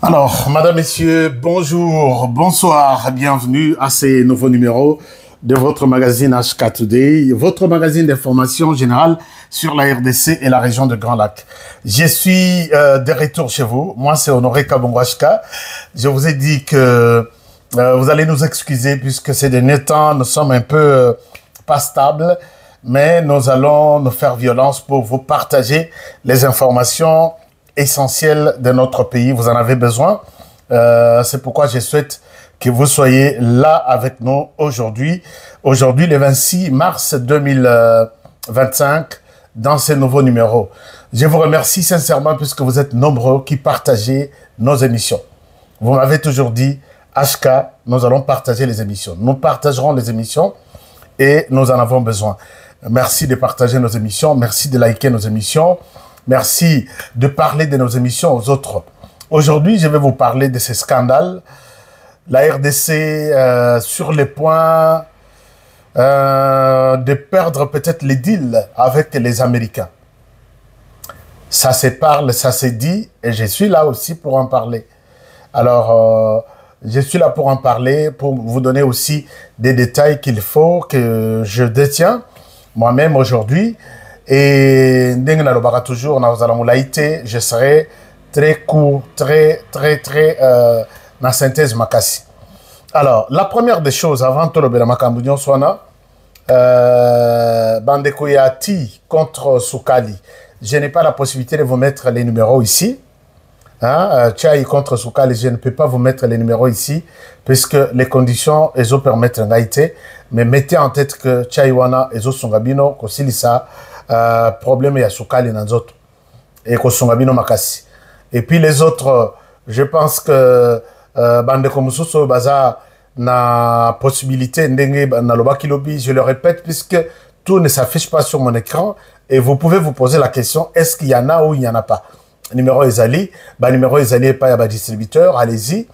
Alors, Madame, Messieurs, bonjour, bonsoir, bienvenue à ces nouveaux numéros de votre magazine HK Today, votre magazine d'information générale sur la RDC et la région de Grand Lac. Je suis de retour chez vous. Moi, c'est Honoré Kabongo HK. Je vous ai dit que vous allez nous excuser puisque ces derniers temps, nous sommes un peu pas stables, mais nous allons nous faire violence pour vous partager les informations essentielles de notre pays. Vous en avez besoin. C'est pourquoi je souhaite que vous soyez là avec nous aujourd'hui. Aujourd'hui, le 26 mars 2025, dans ce nouveau numéro. Je vous remercie sincèrement puisque vous êtes nombreux qui partagez nos émissions. Vous m'avez toujours dit, HK, nous allons partager les émissions. Nous partagerons les émissions et nous en avons besoin. Merci de partager nos émissions. Merci de liker nos émissions. Merci de parler de nos émissions aux autres. Aujourd'hui, je vais vous parler de ces scandales. La RDC sur le point de perdre peut-être les deals avec les Américains. Ça se parle, ça se dit, et je suis là aussi pour en parler. Alors, je suis là pour en parler, pour vous donner aussi des détails qu'il faut, que je détiens moi-même aujourd'hui. Et toujours, je serai très court, très dans synthèse makasi. Alors, la première des choses, avant tout le Makambunyon Swana, Bandeko Yati contre Soukali. Je n'ai pas la possibilité de vous mettre les numéros ici. Tchaï contre Soukali, je ne peux pas vous mettre les numéros ici, puisque les conditions, elles ont permettre d'aïté. Mais mettez en tête que Tchaïwana, elles ont Songabino, Kosilisa, problème, il y a Soukali dans les autres. Et Kosongabino Makasi. Et puis les autres, je pense que Bandeko Mususo Baza na possibilité na lobaki lobby, je le répète, puisque tout ne s'affiche pas sur mon écran. Et vous pouvez vous poser la question, est-ce qu'il y en a ou il n'y en a pas? Numéro Ezali, numéro Ezali et pas à distributeur, allez-y,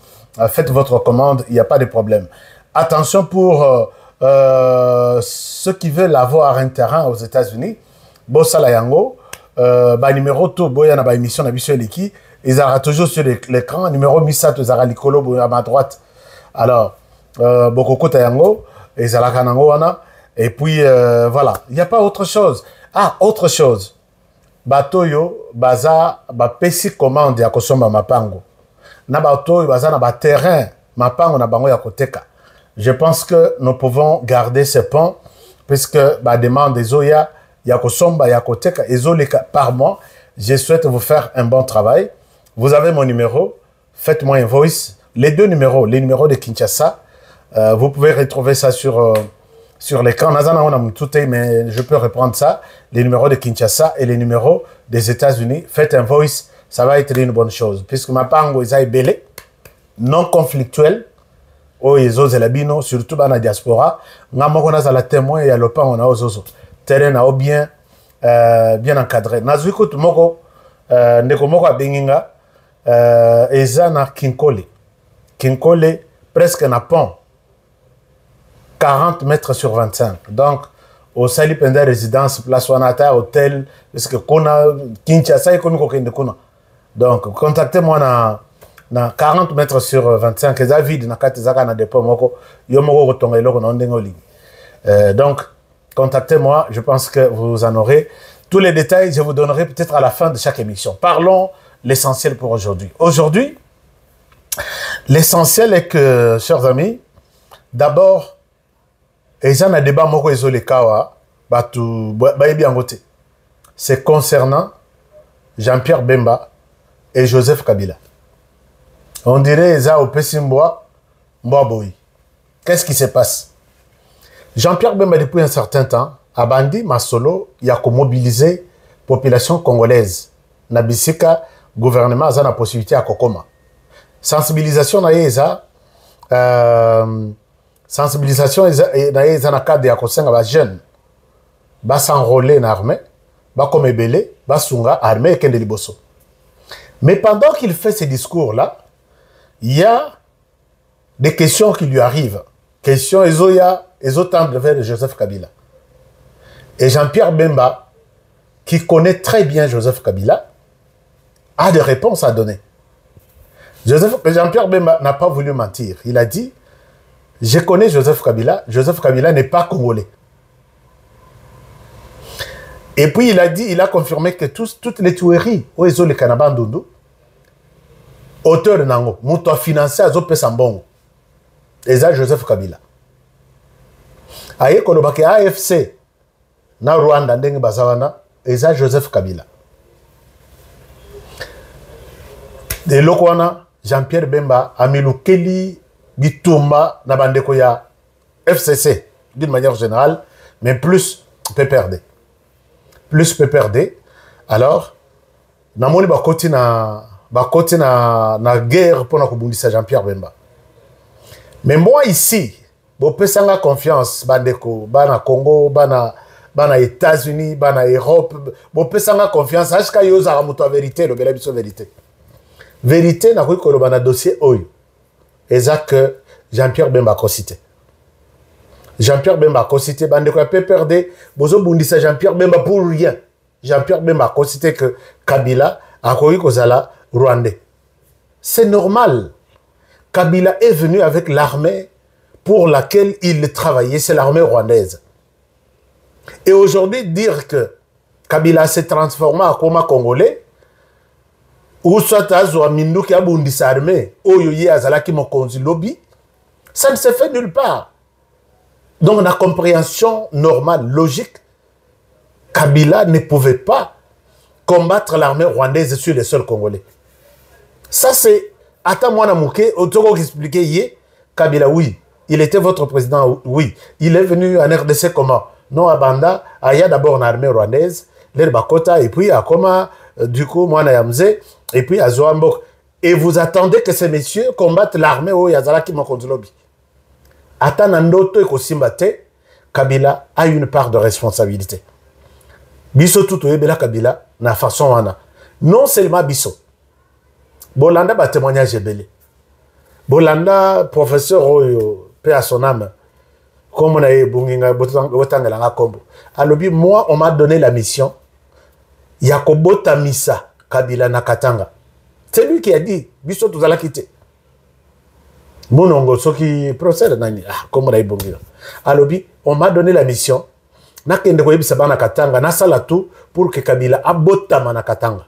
faites votre commande, il n'y a pas de problème. Attention pour ceux qui veulent avoir un terrain aux États-Unis, Bossala Yango, numéro tout, boya na émission na biso eleki, ils aura toujours sur l'écran, numéro Misato Zara Likolo à ma droite. Alors, Bokoko Tayango, Ezala Kanango wana, et puis voilà, il n'y a pas autre chose. Ah, autre chose. Batoyo, baza, pesi commande ya kosomba mapango. Na batoyo, baza na ba terrain, mapango na bango ya koteka. Je pense que nous pouvons garder ce pont, puisque demande des oya, ya kosomba ya koteka, ezoleka par mois. Je souhaite vous faire un bon travail. Vous avez mon numéro, faites-moi un voice. Les deux numéros, les numéros de Kinshasa, vous pouvez retrouver ça sur l'écran. Mais je peux reprendre ça. Les numéros de Kinshasa et les numéros des États-Unis. Faites un voice, ça va être une bonne chose. Puisque ma pango est belé, non conflictuel. Oh, surtout dans la diaspora. Nous avons la témoin et le pan, on a ozozo. Terrain bien encadré. Nazuko Tumoko, Nekomoko à Benginga, Ezana Kinkole. Kinkole, presque un pont. 40 mètres sur 25. Donc, au Sali Penda Résidence, Place Wanata, hôtel, parce que Kona, Kinshasa, Kona. Donc, contactez-moi dans 40 mètres sur 25. Et ça vide, dans 4 ans, dans des pommes, donc, contactez-moi. Je pense que vous en aurez. Tous les détails, je vous donnerai peut-être à la fin de chaque émission. Parlons l'essentiel pour aujourd'hui. Aujourd'hui, l'essentiel est que, chers amis, d'abord, c'est concernant Jean-Pierre Bemba et Joseph Kabila. On dirait Eza au Pessimboa, Mboaboui. Qu'est-ce qui se passe? Jean-Pierre Bemba, depuis un certain temps, a bandi Masolo, il a mobilisé la population congolaise. Nabisika, gouvernement, a la possibilité à Kokoma. Sensibilisation na Eza, sensibilisation dans le cadre de la jeune, va s'enrôler en armée, va comme ébélé, va s'unga armée et kende liboso. Mais pendant qu'il fait ces discours-là, il y a des questions qui lui arrivent. Questions tendent vers Joseph Kabila. Et Jean-Pierre Bemba, qui connaît très bien Joseph Kabila, a des réponses à donner. Jean-Pierre Bemba n'a pas voulu mentir. Il a dit, je connais Joseph Kabila. Joseph Kabila n'est pas congolais. Et puis il a dit, il a confirmé que toutes les tueries, où ils ont les Kanabandundu, auteur de Nango, Mouto a financé à Zopé Sambongo. Et ça, Joseph Kabila. Aye Kolobake AFC, na Rwanda, Ndenge Bazawana, et ça, Joseph Kabila. De Lokwana, Jean-Pierre Bemba, Amilou Kelly, Bitumba, Nabandeko ya FCC, d'une manière générale, mais plus PPRD. Plus PPRD. Alors, Namoni Bakoti na guerre pour na Jean-Pierre Bemba. Mais moi ici, je peux confiance, Bandeko, Bana Congo, Bana États-Unis, Bana Europe, je peux confiance, jusqu'à Yosa Ramuto vérité, le bel vérité. Vérité, n'a pas eu un dossier Oyo. Et ça que Jean-Pierre Bemba a cité. Jean-Pierre Bemba a cité, Bandeko a perdu, Bozo Bundissa Jean-Pierre Bemba pour rien. Jean-Pierre Bemba a cité que Kabila a connu Kozala rwandais. C'est normal. Kabila est venu avec l'armée pour laquelle il travaillait, c'est l'armée rwandaise. Et aujourd'hui, dire que Kabila s'est transformé en coma congolais, ou soit Azo Aminou qui a bundissa armée, ou Yoye Azalaki Mokonzi lobby, ça ne se fait nulle part. Donc, la compréhension normale, logique, Kabila ne pouvait pas combattre l'armée rwandaise sur les sols congolais. Ça, c'est... Attends, moi, Namouké, autant expliquer hier, Kabila, oui, il était votre président, oui. Il est venu en RDC comment? Non, à Banda, il y a d'abord une armée rwandaise, l'Erbakota, et puis à Koma, du coup, moi, Nayamze, et puis à Zoambok. Et vous attendez que ces messieurs combattent l'armée au Yazalaki Mokonzulobi. Attends, Nandoto et Kosimbate, Kabila a une part de responsabilité. Biso tout Bela Kabila, na façon wana. Non seulement Biso. Bolanda ba témoignage belé. Bolanda professeur Oyo, paix à son âme. Comme on a eu Bunginga Botangalanga Kombo. Alobi, moi, on m'a donné la mission. Yakobo Tamisa Kabila Nakatanga. C'est lui qui a dit, Biso tout la quitter. Monongo, ce qui procède, comme on a eu Bunginga. Alobi, on m'a donné la mission. Nakende koyebi sabana Katanga, nasala tout pour que Kabila abotama na Katanga.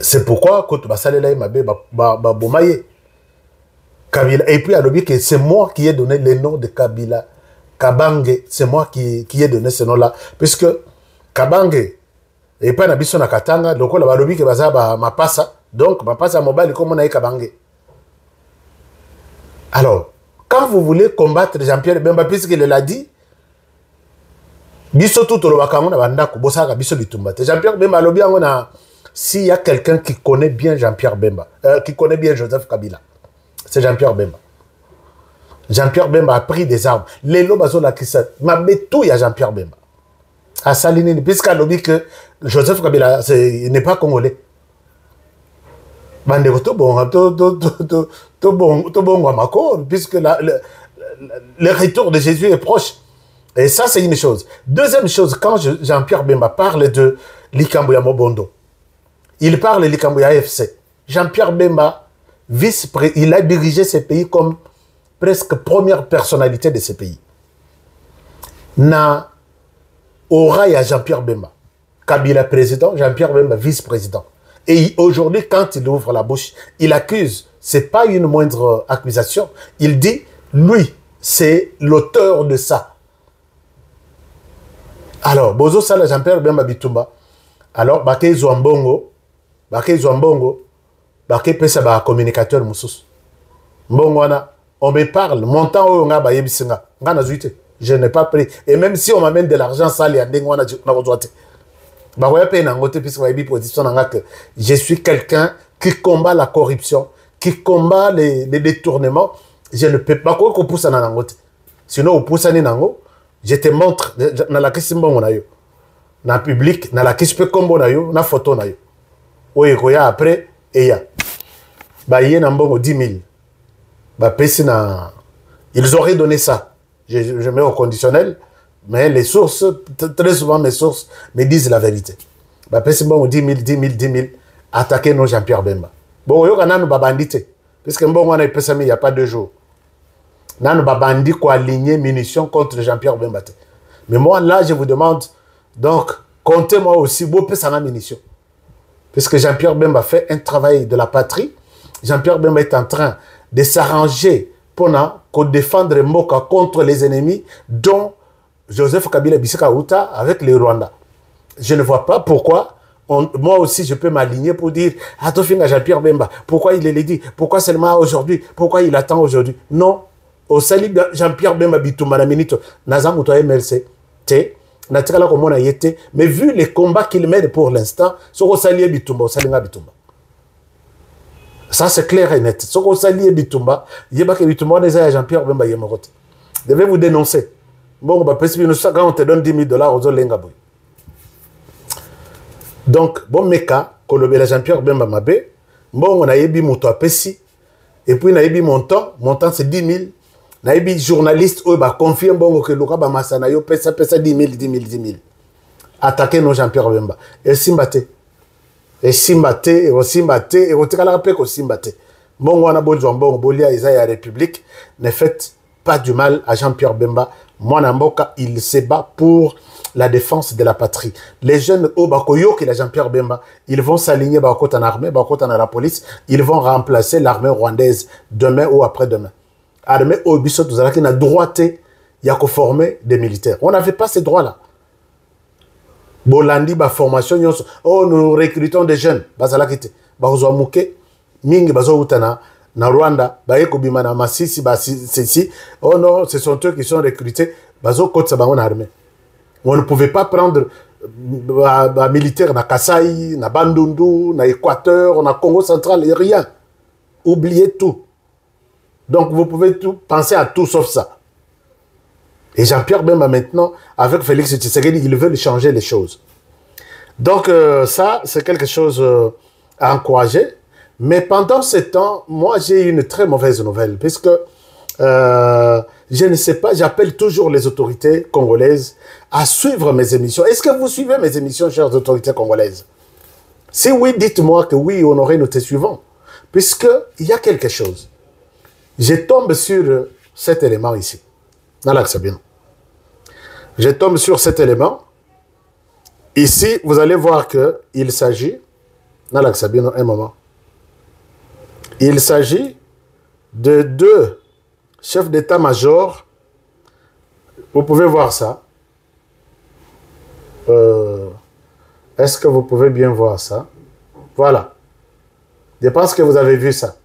C'est pourquoi, quand Basalela Mabe Bomaye, Kabila, et puis alobi que c'est moi qui ai donné le nom de Kabila Kabange, c'est moi qui ai donné ce nom-là, puisque Kabange, et pas Nabiso na Katanga, donc on a alobi que Bazaba Mapasa, donc Mapasa mobile comme on a eu Kabange. Alors, quand vous voulez combattre Jean-Pierre Bemba, puisqu'il l'a dit, Biso tout le Wakamon a Bandako, Bosaka Biso Bitumbate. Jean-Pierre Bemba, lobby, on a. S'il y a quelqu'un qui connaît bien Jean-Pierre Bemba, qui connaît bien Joseph Kabila, c'est Jean-Pierre Bemba. Jean-Pierre Bemba a pris des armes. Les Lobazo la Kissa, m'a mis tout, il y a Jean-Pierre Bemba. À Salinini, puisqu'il a dit que Joseph Kabila n'est pas congolais. Puisque le retour de Jésus est proche. Et ça, c'est une chose. Deuxième chose, quand Jean-Pierre Bemba parle de Likambuya Mobondo, il parle de Likambuya FC. Jean-Pierre Bemba, il a dirigé ce pays comme presque première personnalité de ce pays. Na aura ya Jean-Pierre Bemba. Kabila président, Jean-Pierre Bemba vice-président. Et aujourd'hui, quand il ouvre la bouche, il accuse, c'est pas une moindre accusation, il dit, lui, c'est l'auteur de ça. Alors, Bozo Sala Jean-Pierre Bemba Bitumba, alors, Baké Zouambongo, Baké Pesa ba communicateur Moussous. Mbongwana, on me parle, montant où on a ba yebisinga, ngana zuite, je n'ai pas pris. Et même si on m'amène de l'argent sale, ya ndengwana na kozwate. Je suis quelqu'un qui combat la corruption, qui combat les détournements. Je ne peux pas qu'on pousse à nangote. Sinon, on pousse à nango. Je te montre dans la question bon na yo, dans le public, dans la question combo na yo, na photo na yo. Oye koya après et ya. Ba yé na mbongo 10 000. Ba pesi na. Ils auraient donné ça. Je mets au conditionnel. Mais les sources, très souvent mes sources me disent la vérité. Bah, on 10 000, 10 000, 10 000. attaquer nos Jean-Pierre Bemba. Bon, yo kana nous babandite. Parce que bon, on a eu il n'y a pas 2 jours. Nous babandi quoi aligner munitions contre Jean-Pierre Bemba. Mais moi, là, je vous demande, donc, comptez-moi aussi, beau peu ça munitions. Parce que Jean-Pierre Bemba fait un travail de la patrie. Jean-Pierre Bemba est en train de s'arranger pour défendre Moka contre les ennemis, dont Joseph Kabila Bissaka Outa avec les Rwandais. Je ne vois pas pourquoi, moi aussi je peux m'aligner pour dire, Atofinga Jean-Pierre Bemba, pourquoi il est dit, pourquoi seulement aujourd'hui, pourquoi il attend aujourd'hui. Non, au salut Jean-Pierre Bemba Bitouma, la minute, Nazamuto MLC, natikala komona yete, mais vu les combats qu'il mène pour l'instant, soko salié Bitumba, salinga Bitumba. Ça c'est clair et net. Soko salié Bitumba, yeba ke Bitumba déjà Jean-Pierre Bemba yemokote. Devez vous dénoncer. Bon, bah quand on te donne 10 000 $, aux lenga boy. Donc, bon meka, kolobela Jean-Pierre Bemba Mabé, bon on a yebi moto a pesi, et puis on a yebi montant c'est 10 000. Naïbi journaliste ou ba confirme bon que loka ba masana yo pesa 10 000. Attaquer nos Jean-Pierre Bemba. Et simbate. Et otikala pe ko simbate. Bon wana bonjo bon bolia Isaïa République ne faites pas du mal à Jean-Pierre Bemba. Moi Namboka, il se bat pour la défense de la patrie. Les jeunes au Bakoyo qui la Jean-Pierre Bemba, ils vont s'aligner Bakot en armée, Bakot en la police, ils vont remplacer l'armée rwandaise demain ou après-demain. Armée au Bissot, vous avez la droité, il y a qu'à former des militaires. On n'avait pas ces droits-là. Bolandi, ba formation, oh, nous recrutons des jeunes. Bazala kite. Bazo mouke, mingi bazo utana, na Rwanda, baeko bimana masisi, basisi. Oh non, ce sont eux qui sont recrutés. Bazo kote sabangon armée. On ne pouvait pas prendre militaire na Kasaï, na Bandundu, na Équateur, na Congo central, et rien. Oubliez tout. Donc, vous pouvez tout penser à tout sauf ça. Et Jean-Pierre Bemba, maintenant, avec Félix Tshisekedi, ils veulent changer les choses. Donc, ça, c'est quelque chose à encourager. Mais pendant ce temps, moi, j'ai une très mauvaise nouvelle, puisque, je ne sais pas, j'appelle toujours les autorités congolaises à suivre mes émissions. Est-ce que vous suivez mes émissions, chères autorités congolaises? Si oui, dites-moi que oui, Honoré, nous te suivons. Puisqu'il y a quelque chose. Je tombe sur cet élément ici. Je tombe sur cet élément. Ici, vous allez voir qu'il s'agit, un moment. Il s'agit de 2 chefs d'état-major. Vous pouvez voir ça. Est-ce que vous pouvez bien voir ça? Voilà. Je pense que vous avez vu ça.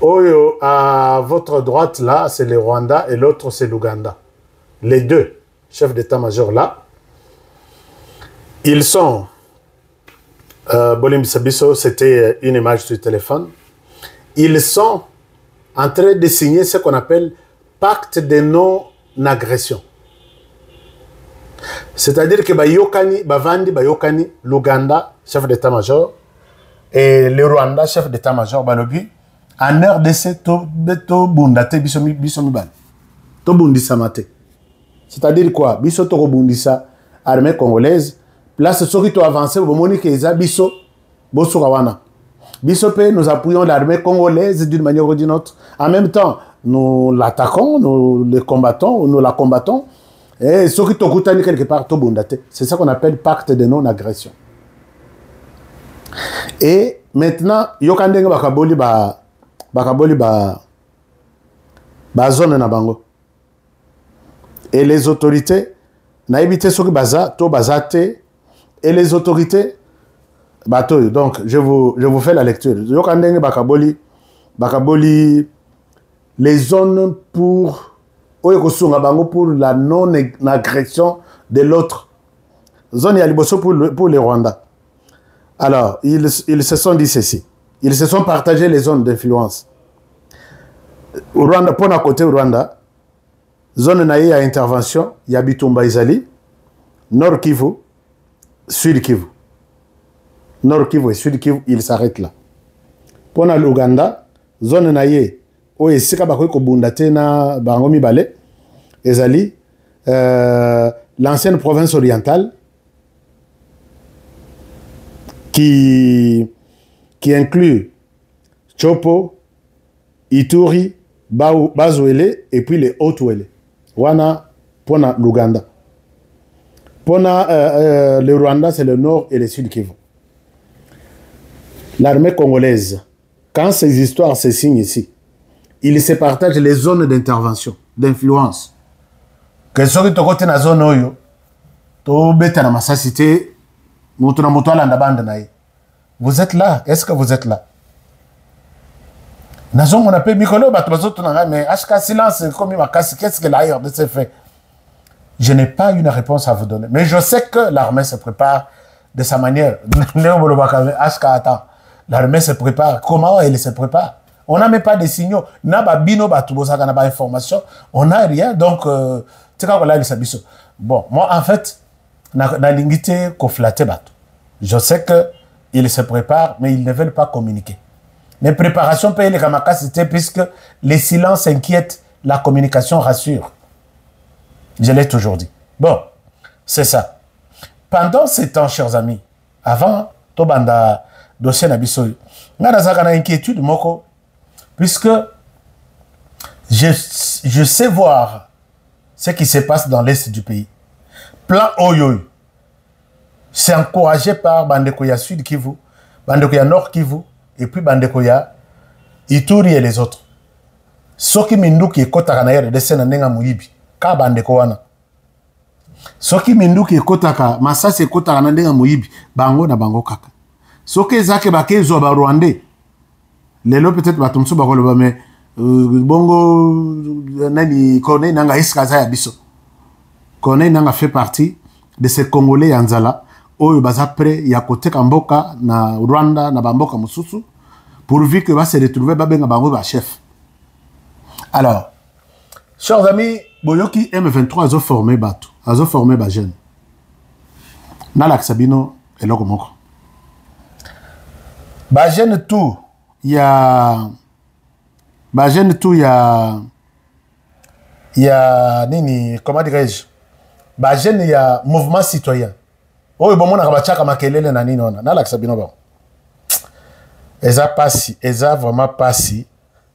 Oyo, à votre droite, là, c'est le Rwanda et l'autre, c'est l'Ouganda. Les 2 chefs d'état-major, là, ils sont... Bolim Sabiso, c'était une image sur le téléphone. Ils sont en train de signer ce qu'on appelle pacte de non-agression. C'est-à-dire que Bavandi, Bayokani, l'Ouganda, chef d'état-major, et le Rwanda, chef d'état-major, Balobi, en RDC, to bundate bisomibal. To bundisa mate. C'est-à-dire quoi? Biso to bundisa armée congolaise. Place ceux qui ont avancé, vous montrez que les biso, bosso kawana. Biso pe, nous appuyons l'armée congolaise d'une manière ou d'une autre. En même temps, nous l'attaquons, nous le combattons, nous la combattons. Et ceux qui ont quelque part, to bundate. C'est ça qu'on appelle pacte de non-agression. Et maintenant, yokandenge bakaboli zone na bango. Et les autorités na évité ce que to bazate et les autorités donc je vous fais la lecture. Yokandenge bakaboli les zones pour pour la non-agression de l'autre. Zone ya liboso pour les Rwandais. Alors, ils se sont dit ceci. Ils se sont partagés les zones d'influence. Rwanda, pour un côté Rwanda, zone naïe à intervention, il y a Bitumba Izali, Nord Kivu, Sud Kivu. Nord Kivu et Sud Kivu, ils s'arrêtent là. Pour l'Ouganda, zone naïe, où il y a Bundate na Bangomi Bale, Izali, l'ancienne province orientale, qui inclut Chopo, Ituri, Bazuele et puis les Hautes-Ouele. Wana pona l'Ouganda. Pona le Rwanda, c'est le nord et le sud Kivu. L'armée congolaise, quand ces histoires se signent ici, ils se partagent les zones d'intervention, d'influence. Que ce qui est côté de la zone oyo, vous êtes là. Est-ce que vous êtes là? On a fait Mikolo, mais HK silence, comme qu'est-ce que l'ailleurs de ces faits? Je n'ai pas une réponse à vous donner. Mais je sais que l'armée se prépare de sa manière. HK attend. L'armée se prépare. Comment elle se prépare? On n'a même pas de signaux. On n'a pas d'informations. On n'a rien. Donc, bon, moi, en fait, je sais qu'ils se préparent, mais ils ne veulent pas communiquer. Les préparations payent les capacités puisque les silences inquiètent, la communication rassure. Je l'ai toujours dit. Bon, c'est ça. Pendant ces temps, chers amis, avant, Tobanda, dossier Nabisoy, on a une inquiétude, Moko, puisque je sais voir ce qui se passe dans l'est du pays. Plan Oyoy, c'est encouragé par Bandekoya Sud Kivu, Bandekoya Nord Kivu, et puis Bandekoya Ituri et les autres. Soki Minduki et Kota Kanayere de Senanenga Mouibi, Ka Bandeko wana. Soki Minduki et Kotaka, Masasi et Kota Kananenga Mouibi, Bango na Bango Kaka. Soki Zake Bake Zoba Rwandais, Lelo peut-être Batumsu Bakoloba, mais Bongo Nani Kone Nanga Iskaza Yabiso. Kone Nanga fait partie de ces Congolais Yanzala. Oyo baza prêt ya kote Kamboka na Rwanda na Bamboka Mususu pourvu que va se retrouver babenga bango ba chef. Alors, chers amis, Boyoki M23 azo formé bato, azo formé ba jeune. Na la Sabino eloko moko. Ba jeune tout ya nini comment dirais-je? Ba jeune ya mouvement citoyen. Oh, bon, on a rabachaka makelele na nini ona. Na la Sabino bon. Eza passi, eza vraiment passi.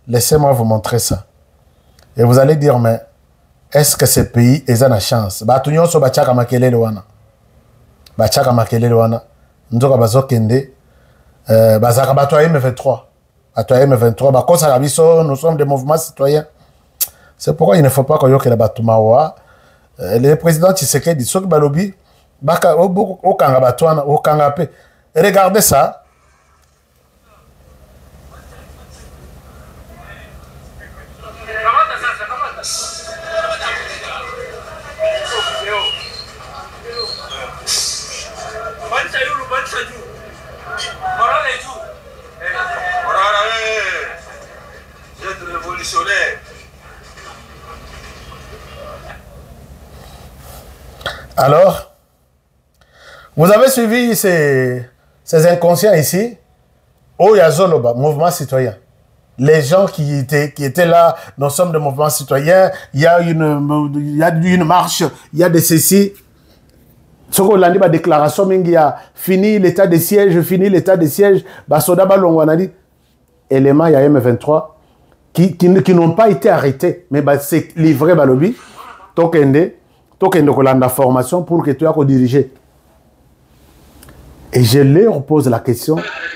Laissez-moi vous montrer ça. Et vous allez dire, mais est-ce que ce pays eza na chance? Ba tunyo so bachaka makelele wana. Bachaka makelele wana. Ndoka bazo kende bazaka bato M23. Bato M23 ba kosa rabiso, nous sommes des mouvements citoyens. C'est pourquoi il ne faut pas qu'on yoke la batumawa. Le président Tshisekedi soki balobi Baka okanga batwana okanga pe. Regardez ça. Alors, vous avez suivi ces inconscients ici, au Yazoloba, mouvement citoyen. Les gens qui étaient là, nous sommes des mouvements citoyens, il y a une marche, il y a des ceci. Ce qu'on a dit, la déclaration, il y a fini l'état de siège, Basoda Balongwana dit, éléments, il y a M23, qui n'ont pas été arrêtés, mais c'est livré Balobi, Tokende Kolanda formation pour que tu aies dirigé. Et je leur pose la question,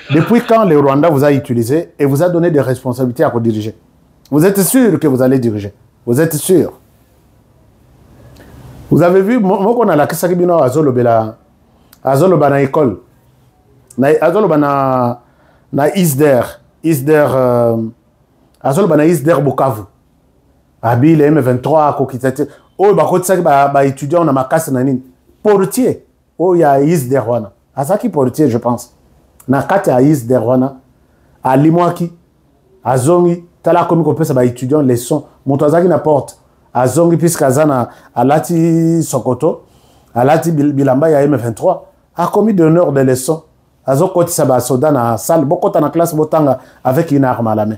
depuis quand le Rwanda vous a utilisé et vous a donné des responsabilités à diriger? Vous êtes sûr que vous allez diriger? Vous êtes sûr? Vous avez vu, moi qu'on a la question qui bino azoloba na école, azoloba na Isder azoloba na Isder Bukavu, abi le M23 kokitete, oh ba kotisa ba étudiant na makasi na nini, portier, oh ya Isder wana. Azaki portier, je pense. Na kati ya Isder wana, a limwaki, azongi, tala komi kopesa ba étudiant leçon, moto azaki na porte. Azongi puisque Azana alati Sokoto, alati bilamba ya M23, a commis d'honneur de leçons. Azo koti saba soda na salle, bokota na classe botanga avec une arme à la main.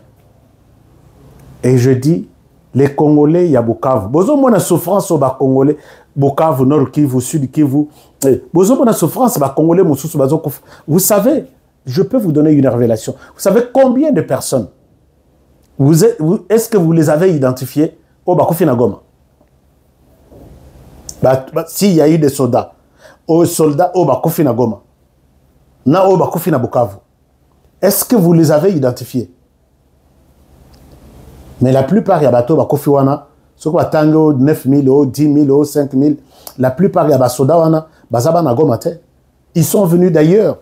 Et je dis, Les Congolais, il y a Bukavu. Bozo mona souffrance au Congolais, Bukavu, Nord Kivu, Sud Kivu. Bozo mona souffrance au Congolais, vous savez, je peux vous donner une révélation. Vous savez combien de personnes est-ce que vous les avez identifiées au Bakofi Nagoma? S'il y a eu des soldats au Bakofi Nagoma, na au Bakofi na Bukavu, est-ce que vous les avez identifiés? Mais la plupart, il y a bateau Bakofi wana, ce qu'on attend 9 000, 10 000, 5 000, la plupart, il y a soldats wana, bazaba Nagoma te. Ils sont venus d'ailleurs.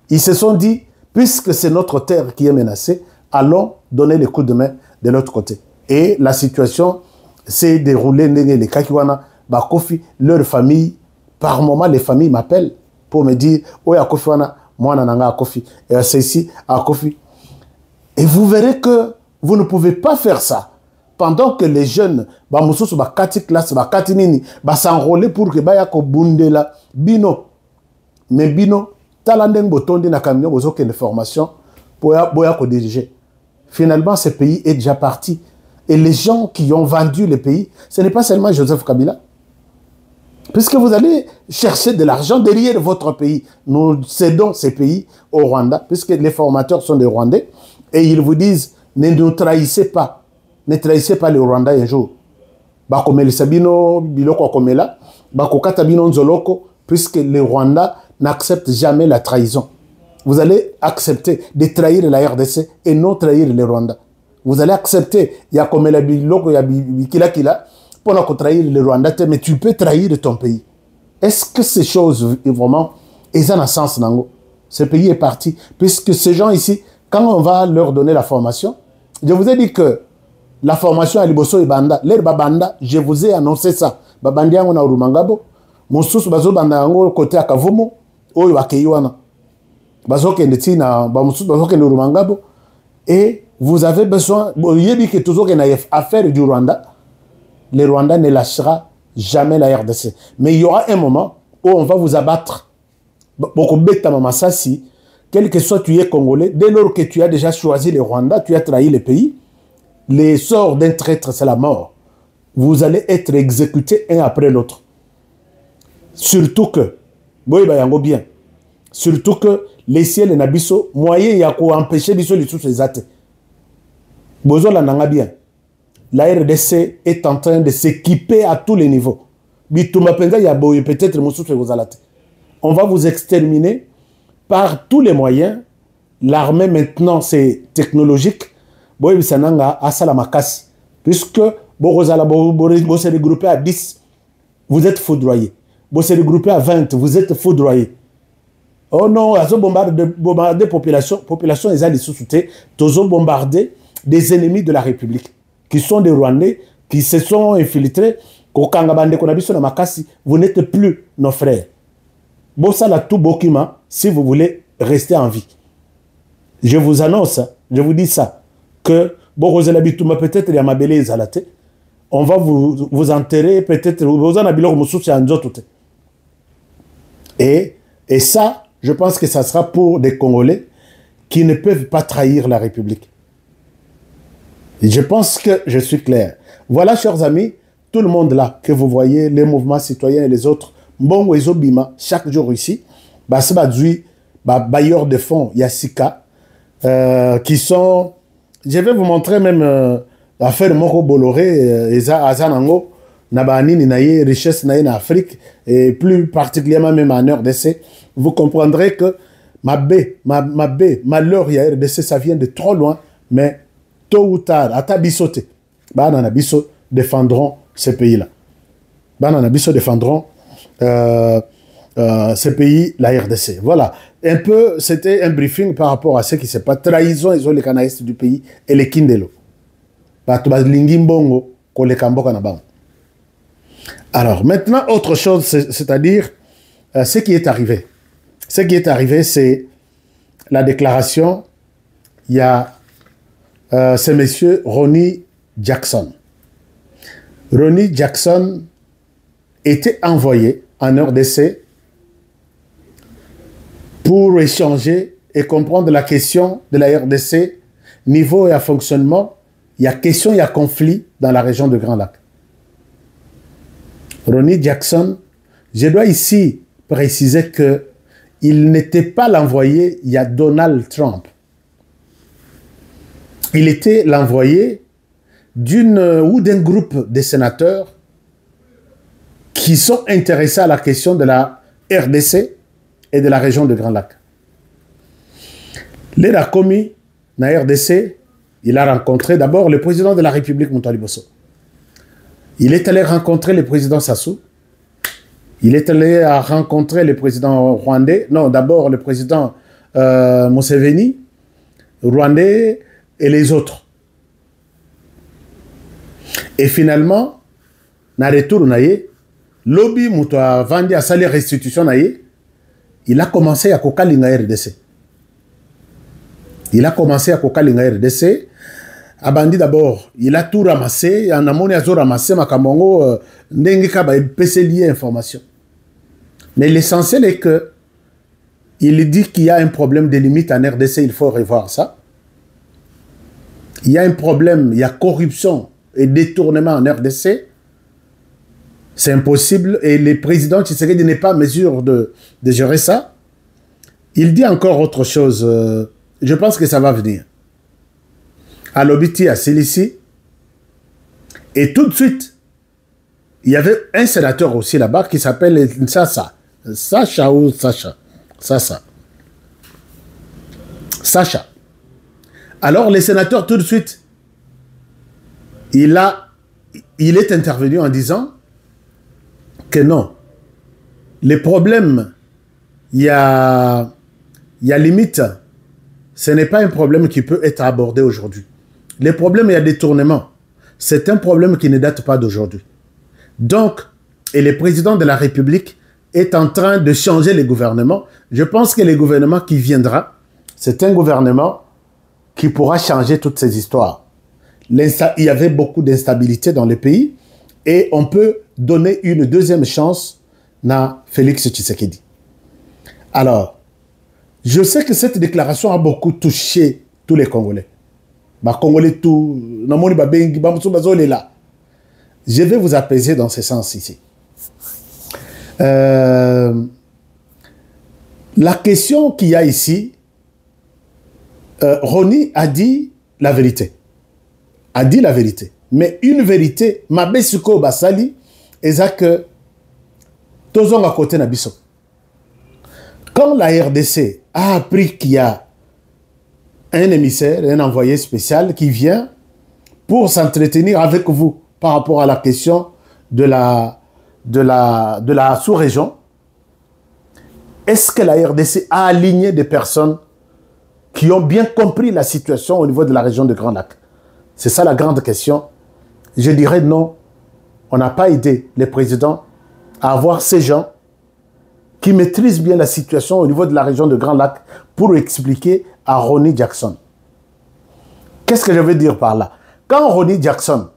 Ils se sont dit, puisque c'est notre terre qui est menacée, allons donner les coups de main de l'autre côté. Et la situation s'est déroulée, les Kakiwana, Bakofi, leur famille, par moment, les familles m'appellent pour me dire, oh, Akofi wana, moi, nananga Akofi, et c'est ici, Akofi. Et vous verrez que vous ne pouvez pas faire ça. Pendant que les jeunes, s'enrôler pour que Bayako Bundela, Bino, mais Bino, Talandeng Botondi na camion, vous avez une formation pour diriger. Finalement, ce pays est déjà parti. Et les gens qui ont vendu le pays, ce n'est pas seulement Joseph Kabila. Puisque vous allez chercher de l'argent derrière votre pays. Nous cédons ces pays au Rwanda, puisque les formateurs sont des Rwandais, et ils vous disent, ne nous trahissez pas. Ne trahissez pas les Rwandais un jour. Bakomeli Sabino, Biloko Komela, Bakokata Bino Nzoloko, puisque les Rwandais n'acceptent jamais la trahison. Vous allez accepter de trahir la RDC et non trahir les Rwandais. Vous allez accepter, il y a Komela Biloko, il y a Bikila Kila, pour trahir les Rwandais, mais tu peux trahir ton pays. Est-ce que ces choses, vraiment, ils ont un sens, Nango? Ce pays est parti, puisque ces gens ici, quand on va leur donner la formation, je vous ai dit que la formation à Liboso et Banda, l'air Babanda, je vous ai annoncé ça. Babandi yango na Urumangabo, Mosusu bazo banda yango côté à Kavumu, oyo akeiwana. Bazo kende na ba Mosusu bazo kende Urumangabo, et vous avez besoin, yebi que toujours qu'il y a affaire du Rwanda, le Rwanda ne lâchera jamais la RDC. Mais il y aura un moment où on va vous abattre. Beaucoup bêta Mamasasi, quel que soit tu es congolais, dès lors que tu as déjà choisi le Rwanda, tu as trahi le pays, les sorts d'un traître, c'est la mort. Vous allez être exécutés un après l'autre. Surtout que, bien, surtout que les ciels et nabiso, moyen ya ko empêcher biso les sous athées. Bozo la nanga bien. La RDC est en train de s'équiper à tous les niveaux. Peut-être on va vous exterminer par tous les moyens. L'armée maintenant c'est technologique. Puisque vous se regroupez à 10, vous êtes foudroyés. Vous se regroupez à 20, vous êtes foudroyés. Oh non, ils ont bombardé la population, ils ont sous-souté, ils ont bombardé des ennemis de la République, qui sont des Rwandais, qui se sont infiltrés, vous n'êtes plus nos frères. Bossala tout bokima, si vous voulez rester en vie. Je vous annonce, je vous dis ça, que peut-être il y a ma belle on va vous enterrer, peut-être, et ça, je pense que ça sera pour des Congolais qui ne peuvent pas trahir la République. Je pense que je suis clair. Voilà, chers amis, tout le monde là que vous voyez, les mouvements citoyens et les autres, bon, chaque jour ici, bailleurs de fonds, Yassika, qui sont, je vais vous montrer même l'affaire de Moko Bolloré, Azanango, Nabanini Naye, richesse Naye en Afrique, et plus particulièrement même en RDC, vous comprendrez que malheur, il y a RDC, ça vient de trop loin, mais tôt ou tard, à Tabisote, Banana Bisso défendront ce pays-là. Banana Bisso défendront ce pays, la RDC. Voilà. Un peu, c'était un briefing par rapport à ce qui se passe. Trahison, ils ont les canaïstes du pays et les Kindelo. Alors, maintenant, autre chose, c'est-à-dire ce qui est arrivé. Ce qui est arrivé, c'est la déclaration. Il y a ce monsieur Ronnie Jackson. Ronnie Jackson était envoyé en RDC pour échanger et comprendre la question de la RDC, niveau et à fonctionnement. Il y a question, il y a conflit dans dans la région de Grand Lac. Ronny Jackson, je dois ici préciser qu'il n'était pas l'envoyé, il y a Donald Trump. Il était l'envoyé d'un groupe de sénateurs qui sont intéressés à la question de la RDC et de la région de Grand Lac. Il a commis dans la RDC, il a rencontré d'abord le président de la République, Moutouali Bosso. Il est allé rencontrer le président Sassou. Il est allé rencontrer le président rwandais, non, d'abord le président Museveni, rwandais et les autres. Et finalement, dans le retour, lobby Moutoua Vandi a sali restitution, il a commencé à kokalinga RDC. Il a commencé à kokalinga RDC. Abandi d'abord, il a tout ramassé, en amont, il a tout ramassé, Makamongo, Ndengika ba lié information. Mais l'essentiel est que il dit qu'il y a un problème de limite en RDC, il faut revoir ça. Il y a un problème, il y a corruption et détournement en RDC. C'est impossible et le président Tshisekedi n'est pas en mesure de gérer ça. Il dit encore autre chose. Je pense que ça va venir. À l'Obiti, à Silici. Et tout de suite, il y avait un sénateur aussi là-bas qui s'appelle Sacha. Sacha ou Sacha? Sacha. Alors, le sénateur, tout de suite, il est intervenu en disant que non, les problèmes, il y a limite, ce n'est pas un problème qui peut être abordé aujourd'hui. Les problèmes, il y a détournement. C'est un problème qui ne date pas d'aujourd'hui. Donc, et le président de la République est en train de changer le gouvernement. Je pense que le gouvernement qui viendra, c'est un gouvernement qui pourra changer toutes ces histoires. Il y avait beaucoup d'instabilité dans le pays et on peut donner une deuxième chance à Félix Tshisekedi. Alors, je sais que cette déclaration a beaucoup touché tous les Congolais. Je vais vous apaiser dans ce sens ici. La question qu'il y a ici, Ronny a dit la vérité. Mais une vérité, Mabesuko Basali, est que Tozong à côté Nabiso. Quand la RDC a appris qu'il y a un émissaire, un envoyé spécial qui vient pour s'entretenir avec vous par rapport à la question de la sous-région, est-ce que la RDC a aligné des personnes qui ont bien compris la situation au niveau de la région de Grand Lac? C'est ça la grande question. Je dirais non, on n'a pas aidé les présidents à avoir ces gens qui maîtrisent bien la situation au niveau de la région de Grand Lac pour expliquer à Ronny Jackson. Qu'est-ce que je veux dire par là? Quand Ronny Jackson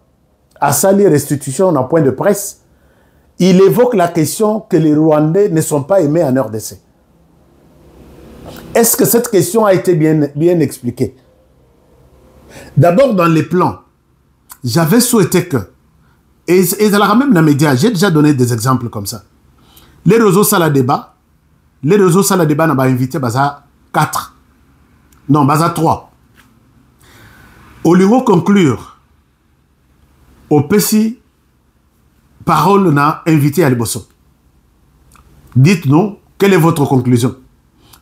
a sali restitution en point de presse, il évoque la question que les Rwandais ne sont pas aimés en RDC. Est-ce que cette question a été bien expliquée? D'abord, dans les plans, j'avais souhaité que, et dans la même dans les médias, j'ai déjà donné des exemples comme ça. Les réseaux Sala Débat n'a pas invité Baza 4. Non, Baza 3. Au lieu de conclure, au PSI, parole n'a invité à Liboso. Dites-nous, quelle est votre conclusion?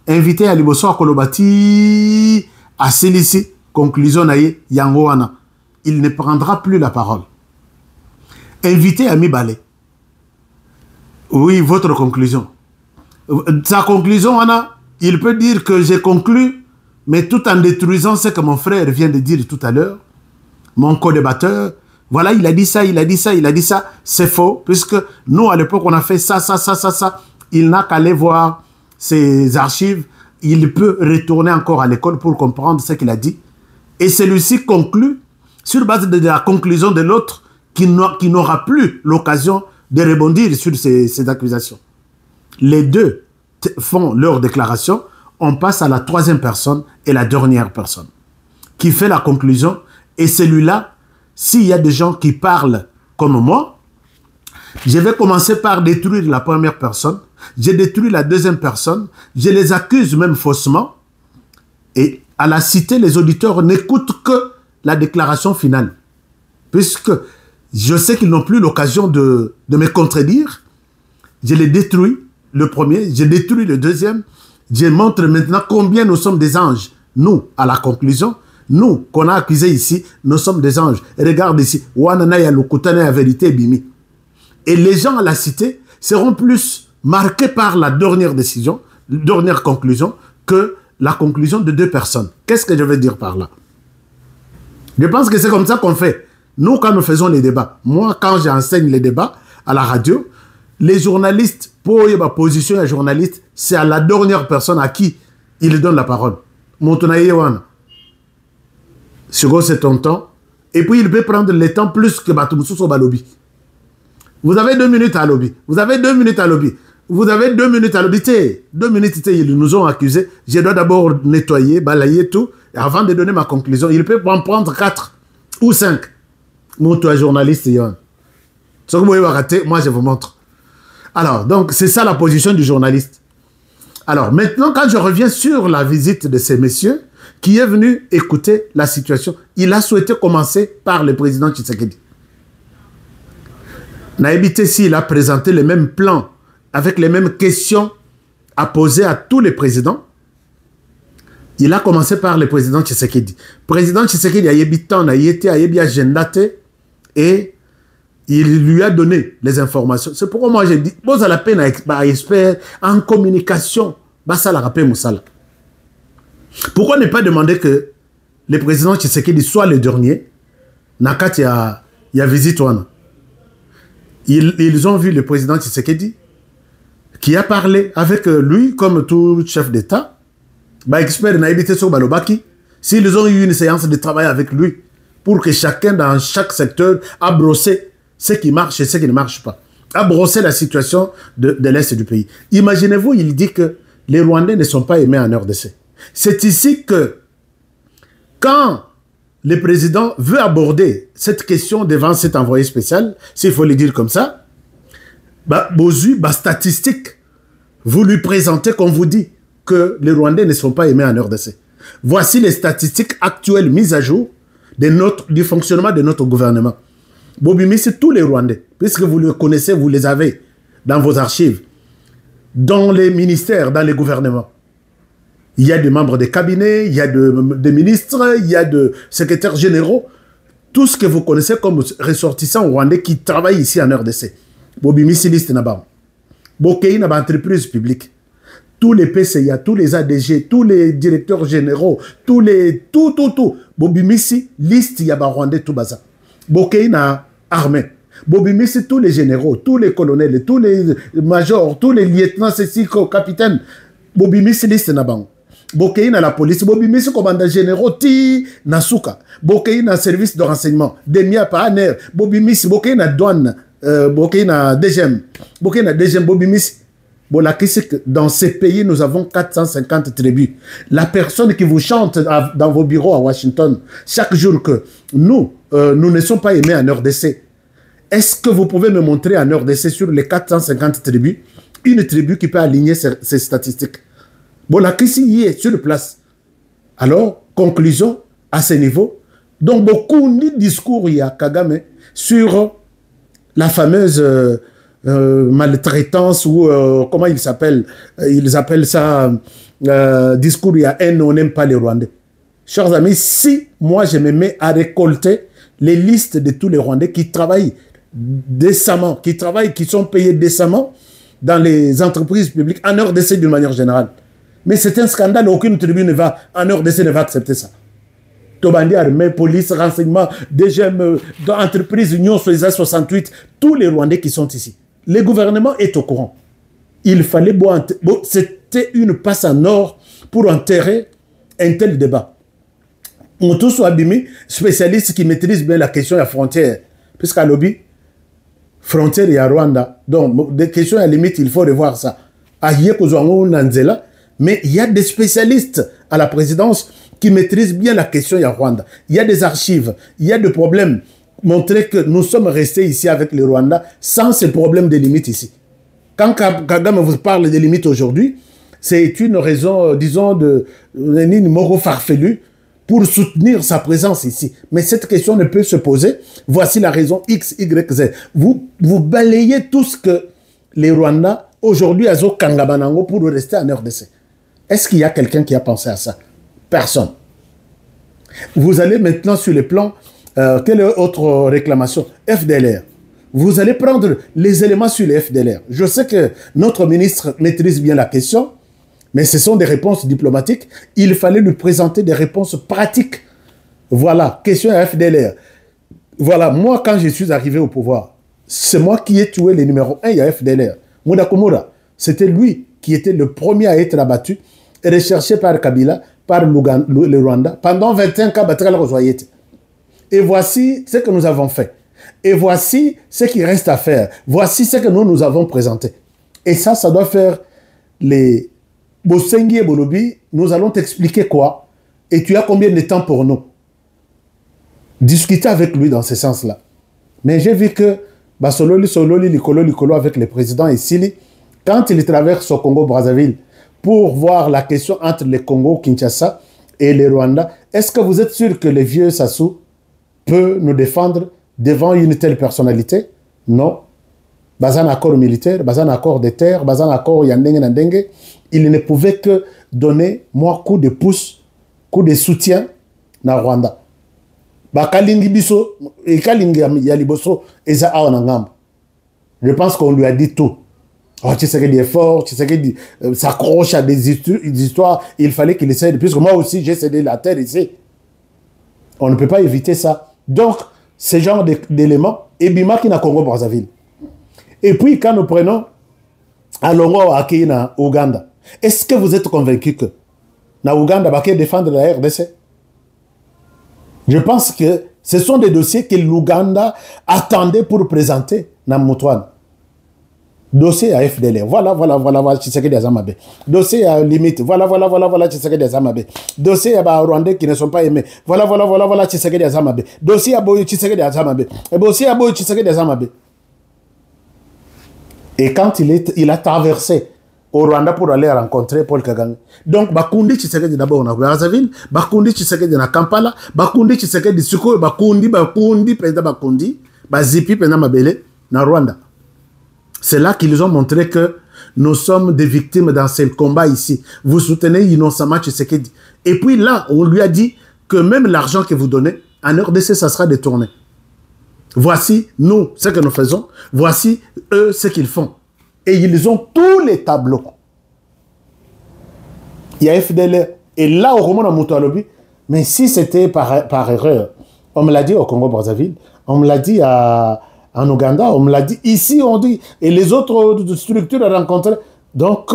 Invité à Liboso à Kolobati, à Sélissi, conclusion naïe, Yangoana. Il ne prendra plus la parole. Invité à Mibale. Oui, votre conclusion. Sa conclusion, Anna, il peut dire que j'ai conclu, mais tout en détruisant ce que mon frère vient de dire tout à l'heure, mon co-débatteur, voilà, il a dit ça, il a dit ça, il a dit ça. C'est faux, puisque nous, à l'époque, on a fait ça. Il n'a qu'à aller voir ses archives. Il peut retourner encore à l'école pour comprendre ce qu'il a dit. Et celui-ci conclut sur base de la conclusion de l'autre qui n'aura plus l'occasion de rebondir sur ces accusations. Les deux font leur déclaration. On passe à la troisième personne et la dernière personne qui fait la conclusion. Et celui-là, s'il y a des gens qui parlent comme moi, je vais commencer par détruire la première personne, je détruis la deuxième personne, je les accuse même faussement, et à la cité, les auditeurs n'écoutent que la déclaration finale. Puisque je sais qu'ils n'ont plus l'occasion de me contredire, je les détruis, le premier, je détruis le deuxième, je montre maintenant combien nous sommes des anges. Nous, à la conclusion, nous, qu'on a accusés ici, nous sommes des anges. Et regarde ici, Wananaya Lukutane à vérité bimi. Et les gens à la cité seront plus marqués par la dernière décision, dernière conclusion, que la conclusion de deux personnes. Qu'est-ce que je veux dire par là? Je pense que c'est comme ça qu'on fait. Nous, quand nous faisons les débats, moi, quand j'enseigne les débats à la radio, les journalistes, pour y position un journaliste, c'est à la dernière personne à qui il donne la parole. C'est ton temps. Et puis, il peut prendre le temps plus que Batumoussou Balobi. Vous avez 2 minutes à lobby. Vous avez 2 minutes à lobby. Vous avez 2 minutes à lobby. 2 minutes, ils nous ont accusés. Je dois d'abord nettoyer, balayer tout. Et avant de donner ma conclusion, il peut en prendre 4 ou 5. Moi, toi, journaliste, ce que vous voyez rater, moi, je vous montre. Alors, donc, c'est ça la position du journaliste. Alors, maintenant, quand je reviens sur la visite de ces messieurs, qui est venu écouter la situation, il a souhaité commencer par le président Tshisekedi. Naïbité, s'il a présenté les mêmes plans, avec les mêmes questions à poser à tous les présidents, il a commencé par le président Tshisekedi. Le président Tshisekedi a ébitant, a été agenda et il lui a donné les informations. C'est pourquoi moi j'ai dit, vous avez la peine à expert en communication, ça la rappelle Moussala. Pourquoi ne pas demander que le président Tshisekedi soit le dernier? Nakat y a visite. Ils ont vu le président Tshisekedi qui a parlé avec lui comme tout chef d'État. Expert n'a évité sur Balobaki. S'ils ont eu une séance de travail avec lui pour que chacun dans chaque secteur a brossé ce qui marche et ce qui ne marche pas, a brossé la situation de l'Est du pays. Imaginez-vous, il dit que les Rwandais ne sont pas aimés en RDC. C'est ici que quand le président veut aborder cette question devant cet envoyé spécial, s'il faut le dire comme ça, Bozu, statistique, vous lui présentez qu'on vous dit que les Rwandais ne sont pas aimés en RDC. Voici les statistiques actuelles mises à jour du fonctionnement de notre gouvernement. Bobimi, c'est tous les Rwandais, puisque vous les connaissez, vous les avez dans vos archives, dans les ministères, dans les gouvernements. Il y a des membres des cabinets, il y a des ministres, il y a des secrétaires généraux. Tout ce que vous connaissez comme ressortissants rwandais qui travaillent ici en RDC. Bobimi, c'est liste n'a-ba. Bokei n'a pas entreprise publique. Tous les PCA, tous les ADG, tous les directeurs généraux, tout. Bobimi, c'est liste yaba rwandais tout baza. Bokei n'a armée. Bobimi, c'est tous les généraux, tous les colonels, tous les majors, tous les lieutenants, c'est capitaines. Bobimi, c'est liste n'a-ba. Bokei na la police, Bobimi c'est commandant généraux ti Nasuka, Bokei na service de renseignement, Demia Paner, Bobimi c'est Bokei na douane, Bokei na DGM, Bokei na DGM, Bobimi dans ces pays nous avons 450 tribus. La personne qui vous chante dans vos bureaux à Washington chaque jour que nous ne sommes pas aimés en RDC. Est-ce que vous pouvez me montrer en RDC sur les 450 tribus une tribu qui peut aligner ces statistiques? Bon, la crise y est sur place. Alors, conclusion à ce niveau. Donc, beaucoup de discours, il y a Kagame sur la fameuse maltraitance ou comment ils s'appellent? Ils appellent ça discours, il y a haine, on n'aime pas les Rwandais. Chers amis, si moi je me mets à récolter les listes de tous les Rwandais qui travaillent décemment, qui sont payés décemment dans les entreprises publiques, en RDC d'une manière générale. Mais c'est un scandale, aucune tribu en RDC ne va accepter ça. Tobandi, armée, police, renseignement, DGM, entreprise, Union, Soisa 68, tous les Rwandais qui sont ici. Le gouvernement est au courant. Il fallait, c'était une passe en or pour enterrer un tel débat. Moutoussou Abimi, spécialiste qui maîtrise bien la question de la frontière, puisqu'à lobby, frontière et à Rwanda. Donc, des questions à la limite, il faut revoir ça. Mais il y a des spécialistes à la présidence qui maîtrisent bien la question de Rwanda. Il y a des archives, il y a des problèmes montrer que nous sommes restés ici avec le Rwanda sans ces problèmes de limites ici. Quand Kagame vous parle des limites aujourd'hui, c'est une raison, disons, de numéro farfelu pour soutenir sa présence ici. Mais cette question ne peut se poser. Voici la raison X, Y, Z. Vous balayez tout ce que les Rwandais aujourd'hui ont Kangabanango pour rester en RDC. Est-ce qu'il y a quelqu'un qui a pensé à ça? Personne. Vous allez maintenant sur le plan, quelle est autre réclamation? FDLR. Vous allez prendre les éléments sur les FDLR. Je sais que notre ministre maîtrise bien la question, mais ce sont des réponses diplomatiques. Il fallait lui présenter des réponses pratiques. Voilà, question à FDLR. Voilà, moi, quand je suis arrivé au pouvoir, c'est moi qui ai tué les numéros 1 à FDLR. Mouda Komura, c'était lui qui était le premier à être abattu, recherché par Kabila, par le Rwanda, pendant 25 ans. Et voici ce que nous avons fait. Et voici ce qui reste à faire. Voici ce que nous avons présenté. Et ça doit faire les... Bosengi et Bolobi, nous allons t'expliquer quoi et tu as combien de temps pour nous? Discuter avec lui dans ce sens-là. Mais j'ai vu que Sololi, Likolo avec le président Essili, quand il traverse au Congo-Brazzaville pour voir la question entre le Congo, Kinshasa et le Rwanda, est-ce que vous êtes sûr que le vieux Sassou peut nous défendre devant une telle personnalité? Non. Bazan accord militaire, bazan accord de terre, bazan accord yandenge nandenge, il ne pouvait que donner moi coup de pouce, coup de soutien na Rwanda. Bakalingi biso, e kalingi yaliboso, eza awa na ngambo. Je pense qu'on lui a dit tout. Oh, Tshisekedi est fort, Tshisekedi s'accroche à des histoires, il fallait qu'il essaie, puisque moi aussi j'ai cédé la terre ici. On ne peut pas éviter ça. Donc, ce genre d'éléments, Ebima qui n'a Congo-Brazzaville. Et puis, quand nous prenons Alongo Akei na Ouganda, est-ce que vous êtes convaincu que na Ouganda va défendre la RDC? Je pense que ce sont des dossiers que l'Ouganda attendait pour présenter na Moutouane. Dossier à FDLR, voilà, Tshisekedi Azamabe. Dossier à limite, voilà, Tshisekedi Azamabe. Dossier à Rwandais qui ne sont pas aimés, voilà, Tshisekedi Azamabe. Dossier à Boyo Tshisekedi Azamabe. Dossier à Boyo Tshisekedi Azamabe. Et quand il a traversé au Rwanda pour aller rencontrer Paul Kagame. Donc, Bakundi Tshisekedi d'abord na Brazzaville, Bakundi Tshisekedi na Kampala, Bakundi Tshisekedi Suko, Bakundi, Président Bakundi, Bazipi, Président Mabele, na Rwanda. C'est là qu'ils ont montré que nous sommes des victimes dans ce combat ici. Vous soutenez innocemment Tshisekedi. Et puis là, on lui a dit que même l'argent que vous donnez, en RDC, ça sera détourné. Voici, nous, ce que nous faisons. Voici, eux, ce qu'ils font. Et ils ont tous les tableaux. Il y a FDL. Et là, au Roman Moutoualobi, mais si c'était par erreur, on me l'a dit au Congo-Brazzaville, on me l'a dit en Ouganda, on me l'a dit ici, on dit, et les autres structures ont rencontré. Donc,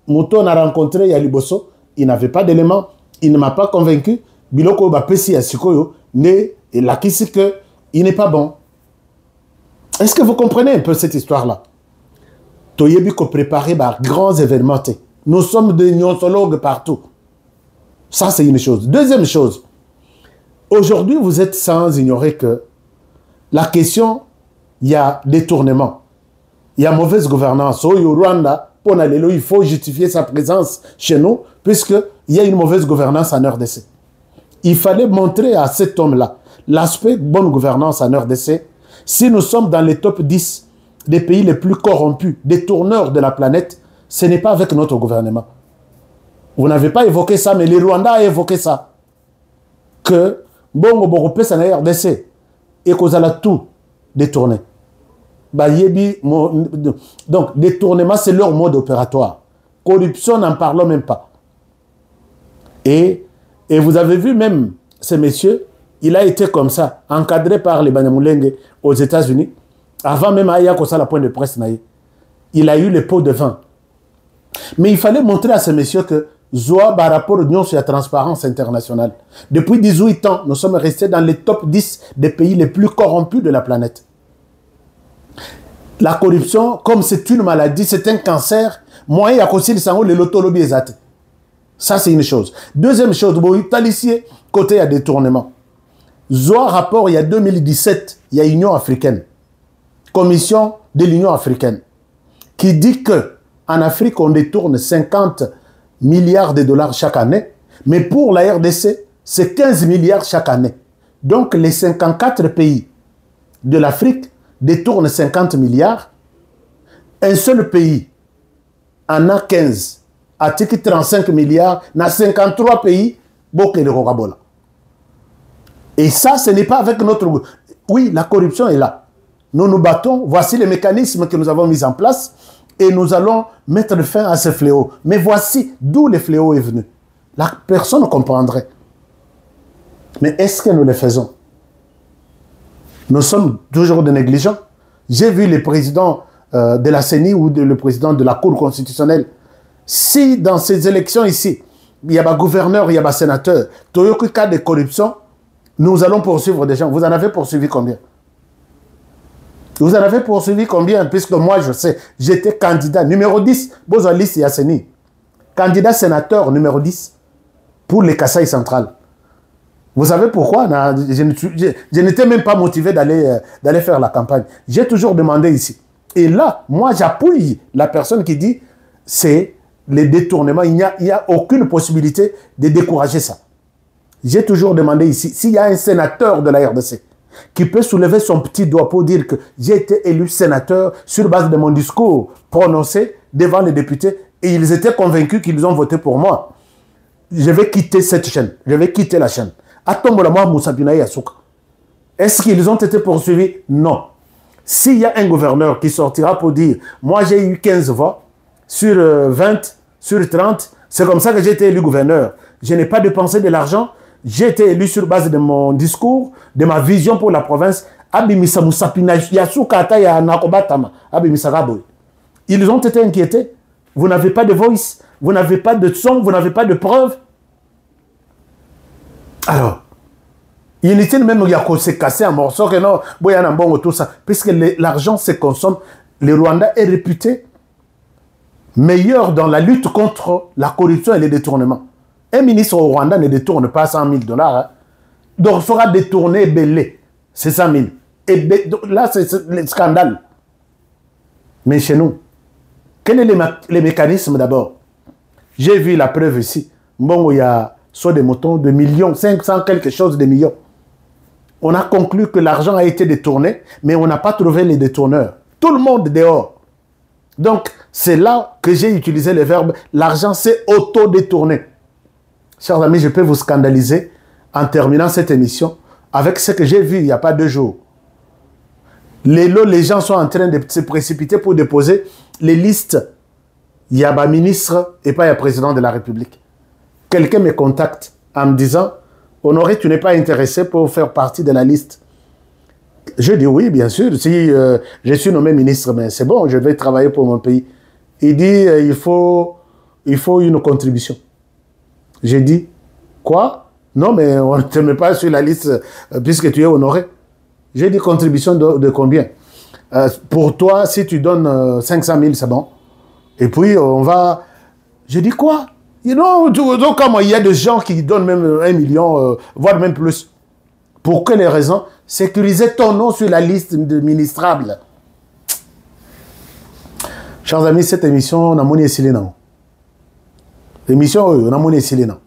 Mouton a rencontré Yaliboso, il n'avait pas d'éléments, il ne m'a pas convaincu. Biloko Bapesi Asikoyo, né, et là, qui sait que il n'est pas bon. Est-ce que vous comprenez un peu cette histoire-là? Toyebiko préparé par grands événements. Nous sommes des nyonsologues partout. Ça, c'est une chose. Deuxième chose, aujourd'hui, vous êtes sans ignorer que la question, il y a détournement. Il y a mauvaise gouvernance. Au Rwanda, il faut justifier sa présence chez nous, puisqu'il y a une mauvaise gouvernance en RDC. Il fallait montrer à cet homme-là l'aspect bonne gouvernance en RDC. Si nous sommes dans les top 10 des pays les plus corrompus, des tourneurs de la planète, ce n'est pas avec notre gouvernement. Vous n'avez pas évoqué ça, mais les Rwandais ont évoqué ça. Que Bongo Borope, ça n'a RDC. Et qu'on a tout détourné. Donc, détournement, c'est leur mode opératoire. Corruption, n'en parlons même pas. Et vous avez vu même ce monsieur, il a été comme ça, encadré par les Banyamulenge aux États-Unis, avant même Aya Kosa la point de presse. Il a eu le pot de vin. Mais il fallait montrer à ce monsieur que Zoa, par rapport à l'Union sur la transparence internationale, depuis 18 ans, nous sommes restés dans les top 10 des pays les plus corrompus de la planète. La corruption, comme c'est une maladie, c'est un cancer, moyen à causer le lotolobi exact. Ça, c'est une chose. Deuxième chose, côté à détournement. Zoa rapport, il y a 2017, il y a l'Union africaine, commission de l'Union africaine, qui dit que en Afrique, on détourne 50 milliards de dollars chaque année, mais pour la RDC, c'est 15 milliards chaque année. Donc, les 54 pays de l'Afrique détournent 50 milliards. Un seul pays en a 15, à 35 milliards, dans 53 pays, beaucoup de Rogabola. Et ça, ce n'est pas avec notre... Oui, la corruption est là. Nous nous battons, voici les mécanismes que nous avons mis en place et nous allons mettre fin à ce fléau. Mais voici d'où le fléau est venu. La personne comprendrait. Mais est-ce que nous le faisons? Nous sommes toujours des négligents. J'ai vu le président de la CENI ou le président de la Cour constitutionnelle. Si dans ces élections ici, il y a un gouverneur, il y a un sénateur, il y a un cas de corruption, nous allons poursuivre des gens. Vous en avez poursuivi combien? Vous en avez poursuivi combien? Puisque moi, je sais, j'étais candidat numéro 10, Bozoalis et Asseni. Candidat sénateur numéro 10 pour les Kasaï centrales. Vous savez pourquoi? Je n'étais même pas motivé d'aller faire la campagne. J'ai toujours demandé ici. Et là, moi, j'appuie la personne qui dit c'est les détournements. Il n'y a aucune possibilité de décourager ça. J'ai toujours demandé ici, s'il y a un sénateur de la RDC qui peut soulever son petit doigt pour dire que j'ai été élu sénateur sur base de mon discours prononcé devant les députés et ils étaient convaincus qu'ils ont voté pour moi, je vais quitter cette chaîne. Je vais quitter la chaîne. Est-ce qu'ils ont été poursuivis? Non. S'il y a un gouverneur qui sortira pour dire moi j'ai eu 15 voix sur 20, sur 30, c'est comme ça que j'ai été élu gouverneur. Je n'ai pas dépensé de l'argent. J'ai été élu sur base de mon discours, de ma vision pour la province. Ils ont été inquiétés. Vous n'avez pas de voice, vous n'avez pas de son, vous n'avez pas de preuves. Alors, inutile même de se casser en morceaux que non, tout ça, puisque l'argent se consomme. Le Rwanda est réputé meilleur dans la lutte contre la corruption et les détournements. Un ministre au Rwanda ne détourne pas 100 000 $. Hein. Donc, il faudra détourner belé. C'est 100 000. Et là, c'est le scandale. Mais chez nous, quels sont les mécanismes d'abord? J'ai vu la preuve ici. Bon, il y a soit des moutons de millions, 500 quelque chose de millions. On a conclu que l'argent a été détourné, mais on n'a pas trouvé les détourneurs. Tout le monde dehors. Donc, c'est là que j'ai utilisé le verbe l'argent s'est auto-détourné. Chers amis, je peux vous scandaliser en terminant cette émission avec ce que j'ai vu il n'y a pas 2 jours. Les gens sont en train de se précipiter pour déposer les listes. Il y a un ministre et pas un président de la République. Quelqu'un me contacte en me disant « Honoré, tu n'es pas intéressé pour faire partie de la liste ?» Je dis « Oui, bien sûr. Si je suis nommé ministre, mais c'est bon, je vais travailler pour mon pays. » Il dit « Il faut une contribution. » J'ai dit, quoi? Non, mais on ne te met pas sur la liste puisque tu es honoré. J'ai dit, contribution de combien? Pour toi, si tu donnes 500 000, c'est bon. Et puis, on va... J'ai dit, quoi? Donc, comment il y a des gens qui donnent même 1 million, voire même plus. Pour quelles raisons? Sécuriser ton nom sur la liste de ministrables. Chers amis, cette émission, on a monnaie Silena. L'émission, on a monnaie Silena.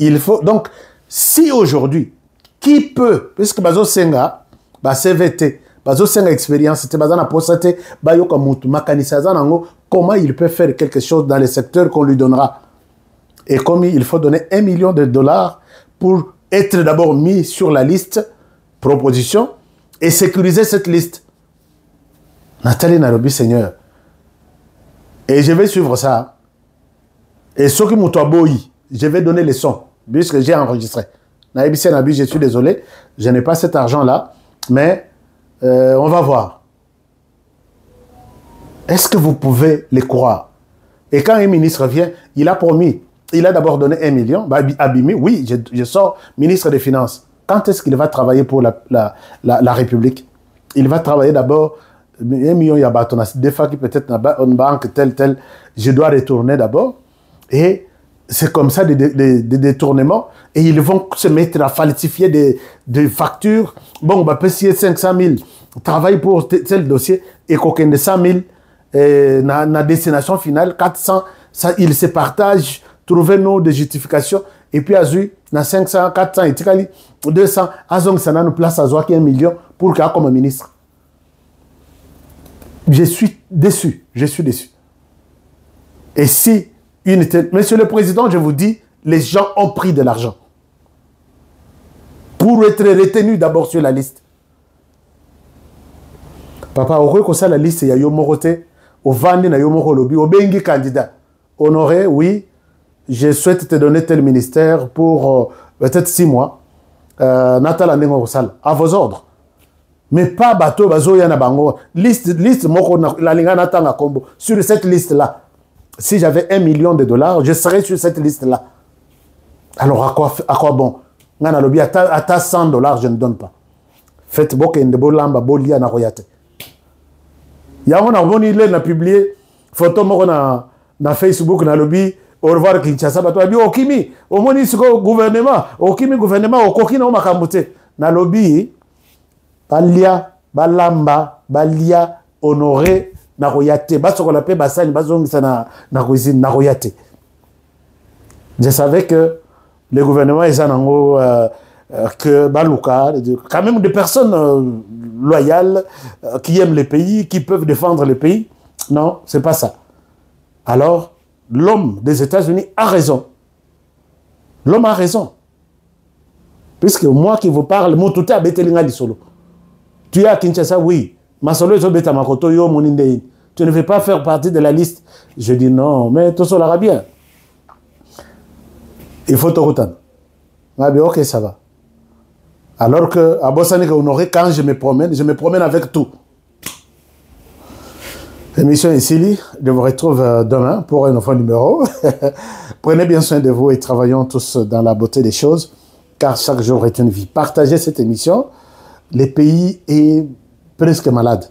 Il faut donc, si aujourd'hui, qui peut, puisque Bazo Senga, CVT, Bazo Senga expérience, c'était Bazana Posate, Bayoka Moutou, Makanisa Zanango, comment il peut faire quelque chose dans les secteurs qu'on lui donnera. Et comme il faut donner 1 million de dollars pour être d'abord mis sur la liste, proposition, et sécuriser cette liste. Nathalie Nairobi, Seigneur. Et je vais suivre ça. Et ce qui m'outoie je vais donner les sons, puisque j'ai enregistré. Naïbissé Nabi, je suis désolé, je n'ai pas cet argent-là, mais on va voir. Est-ce que vous pouvez les croire? Et quand un ministre vient, il a promis, il a d'abord donné 1 million, Abimi, oui, je sors ministre des Finances. Quand est-ce qu'il va travailler pour la République? Il va travailler d'abord, 1 million, il y a des fois qui peut-être dans une banque, tel, je dois retourner d'abord, et c'est comme ça des détournements. Et ils vont se mettre à falsifier des factures. Bon, on va payer 500 000. Travail pour tel dossier. Et qu'aucun de 100 000, na destination finale, 400. Ça, ils se partagent. Trouvez-nous des justifications. Et puis, à Zui, na 500, 400, et 200. Azong, ça nous place à Zoaki 1 million pour qu'il y ait comme ministre. Je suis déçu. Je suis déçu. Et si Monsieur le Président, je vous dis, les gens ont pris de l'argent pour être retenus d'abord sur la liste. Papa, au que ça la liste, il y a Yomorote, au Vandi, na Yomoro Lobby, au Bengi candidat. Honoré, oui, je souhaite te donner tel ministère pour peut-être 6 mois. Natal Andengo Sal, à vos ordres. Mais pas bateau, bazo yana bango. Liste, moko la linga natanga combo. Sur cette liste-là, si j'avais 1 million de dollars, je serais sur cette liste-là. Alors, à quoi bon? Ngana lobi, à 100 dollars, je ne donne pas. Faites boke ndebo lamba bolia na royate. Yango na boni il a publié photo moko na Facebook na lobi au revoir Kinshasa bato abi okimi omoni siko gouvernement okimi gouvernement okoki na makambote na lobi balia balamba balia honoré na royate baso ko la pe basani bazongisa na cuisine na royate. Je savais que le gouvernement est en que Balouka, quand même des personnes loyales qui aiment le pays, qui peuvent défendre le pays. Non, c'est pas ça. Alors, l'homme des États-Unis a raison. L'homme a raison. Puisque moi qui vous parle, mon tout est à solo. Tu es à Kinshasa, oui. Ma solo est à Makoto, yo moninde. Tu ne veux pas faire partie de la liste. Je dis non, mais tout ça l'arabien. Il faut te retenir. Ok, ça va. Alors que à Bossanik Honoré, quand je me promène avec tout. Émission ici, je vous retrouve demain pour un nouveau numéro. Prenez bien soin de vous et travaillons tous dans la beauté des choses, car chaque jour est une vie. Partagez cette émission. Le pays est presque malade.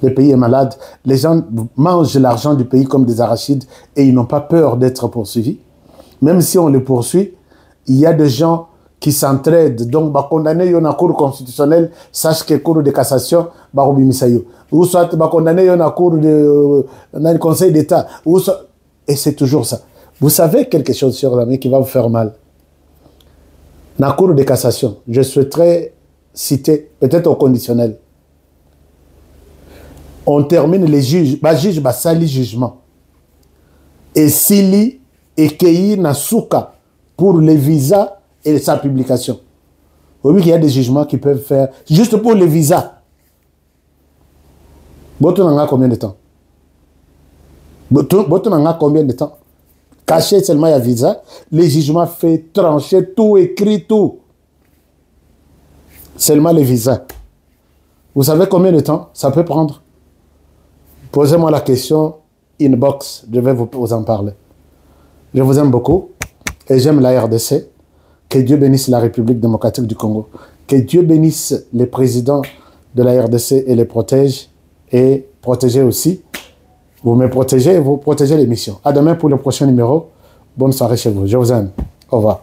Le pays est malade. Les gens mangent l'argent du pays comme des arachides et ils n'ont pas peur d'être poursuivis. Même si on les poursuit, il y a des gens qui s'entraident. Donc, bah, condamner une cour constitutionnelle, sache que cour de cassation, bah, ou soit bah, condamner une cour de conseil d'État. Et c'est toujours ça. Vous savez quelque chose, sur l'ami, qui va vous faire mal. La cour de cassation, je souhaiterais citer, peut-être au conditionnel. On termine les juges, bah, juge, bah, sali jugement. Et s'il et Kei Nasuka pour les visas et sa publication. Oui, il y a des jugements qui peuvent faire juste pour les visas. Botonanga combien de temps? Botonanga combien de temps? Caché seulement il y a visa, les jugements fait trancher tout, écrit tout. Seulement les visas. Vous savez combien de temps ça peut prendre? Posez-moi la question inbox, je vais vous en parler. Je vous aime beaucoup et j'aime la RDC. Que Dieu bénisse la République démocratique du Congo. Que Dieu bénisse les présidents de la RDC et les protège. Et protégez aussi. Vous me protégez et vous protégez l'émission. À demain pour le prochain numéro. Bonne soirée chez vous. Je vous aime. Au revoir.